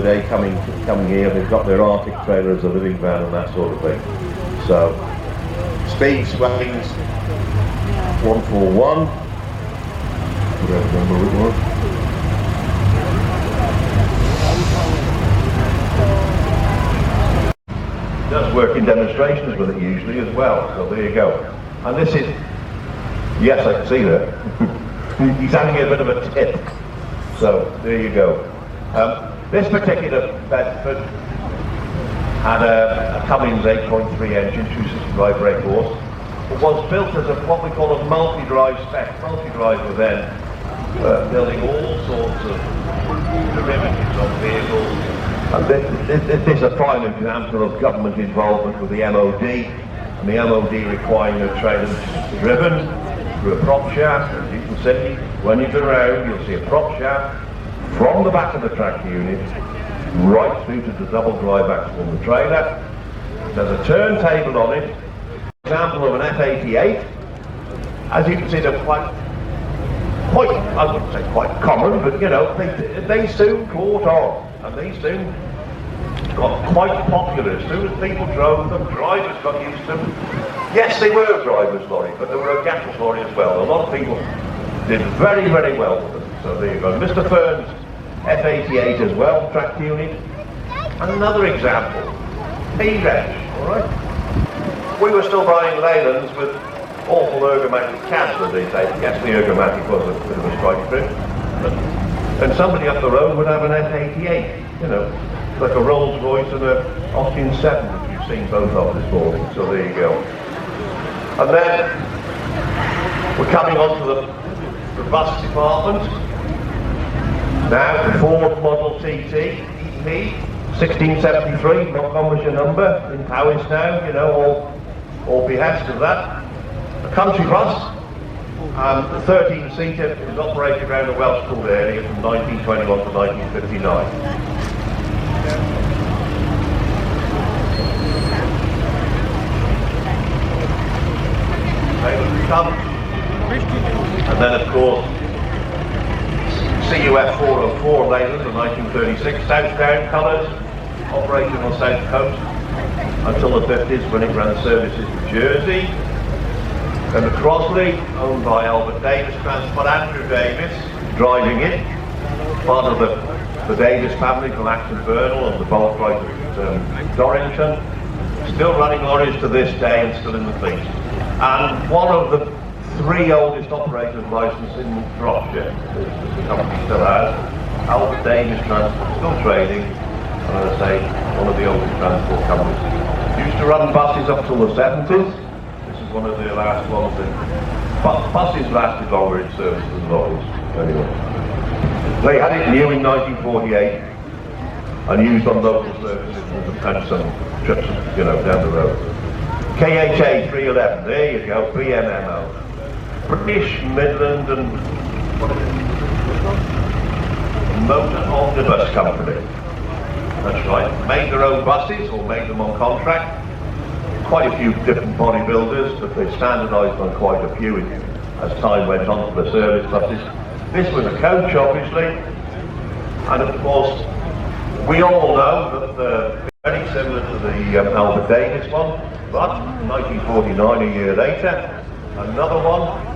They coming here, they've got their Arctic trailer as a living van and that sort of thing. So, speed swings, 141, whatever number it was. Does work in demonstrations with it usually as well, so there you go. And this is, yes, I can see that. He's having a bit of a tip. So there you go. This particular Bedford had a Cummins 8.3 engine, 265 brake horse. It was built as what we call a multi-drive spec. Multi-drive were then building all sorts of derivatives on vehicles. And this is a prime example of government involvement with the MOD, and the MOD requiring the trailers driven through a prop shaft. As you can see, when you go around, you'll see a prop shaft from the back of the tractor unit right through to the double drive axle on the trailer. There's a turntable on it, example of an F88. As you can see, they're quite, I wouldn't say quite common, but you know, they soon caught on, and they soon got quite popular. As soon as people drove them, drivers got used to them. Yes, they were a driver's lorry, but they were a gas lorry as well. A lot of people did very, very well with them. So there you go. Mr. Fern's F88 as well, tractor unit. And another example, P-Reg, alright? We were still buying Leylands with awful ergomatic cabs as they say. Yes, the ergomatic was a bit of a strike through. And somebody up the road would have an F88, you know, like a Rolls Royce and a Austin 7, which you've seen both of this morning. So there you go. And then we're coming on to the bus department. Now, the Ford Model TT EP 1673, .com was your number, in Powys now, you know, all behest of that. A country bus, the 13-seater is operated around the Welsh Pool area from 1921 to 1959. And then of course CUF 404 Leyland in 1936, Southdown colours, operating on South Coast until the 50s when it ran services to Jersey. And the Crosley, owned by Albert Davis Transport, Andrew Davis driving it, part of the Davis family from Acton Burnell and the bulk right at Dorrington, still running lorries to this day and still in the fleet. And one of the 3 oldest operators licensed in Shropshire. The company still has. Albert Davis Transport, still trading, and as I say, one of the oldest transport companies. Used to run buses up till the 70s. This is one of the last ones. Buses lasted longer in service than lorries. Anyway. They had it new in 1948 and used on local services and some trips, you know, down the road. KHA 311, there you go, BMMO. British Midland and what is it? Motor Omnibus Company. That's right. Made their own buses or made them on contract. Quite a few different bodybuilders, but they standardised on quite a few as time went on for the service buses. This was a coach, obviously, and of course, we all know that they're very similar to the Albert Davis one, but 1949, a year later, another one.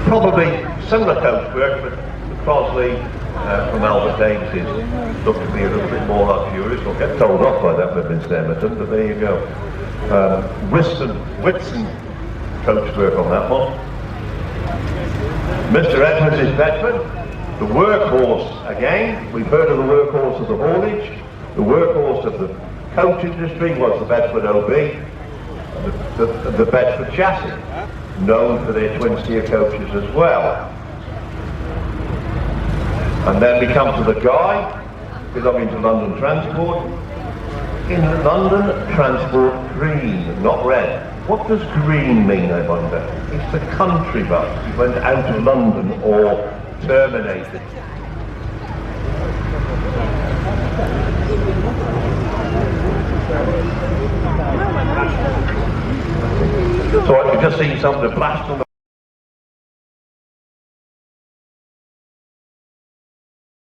Probably similar coachwork, but the Crosley from Albert Davis looked to be a little bit more luxurious. We'll get told off by that with Mr. Emerton, but there you go. Whitson coachwork on that one. Mr. Edwards is Bedford. The workhorse, again, we've heard of the workhorse of the haulage. The workhorse of the coach industry was the Bedford OB, the Bedford chassis, known for their twin-steer coaches as well. And then we come to the guy, belonging to London Transport. In London Transport green, not red. What does green mean, I wonder? It's the country bus. It went out of London or terminated. So I could just see somebody blast on the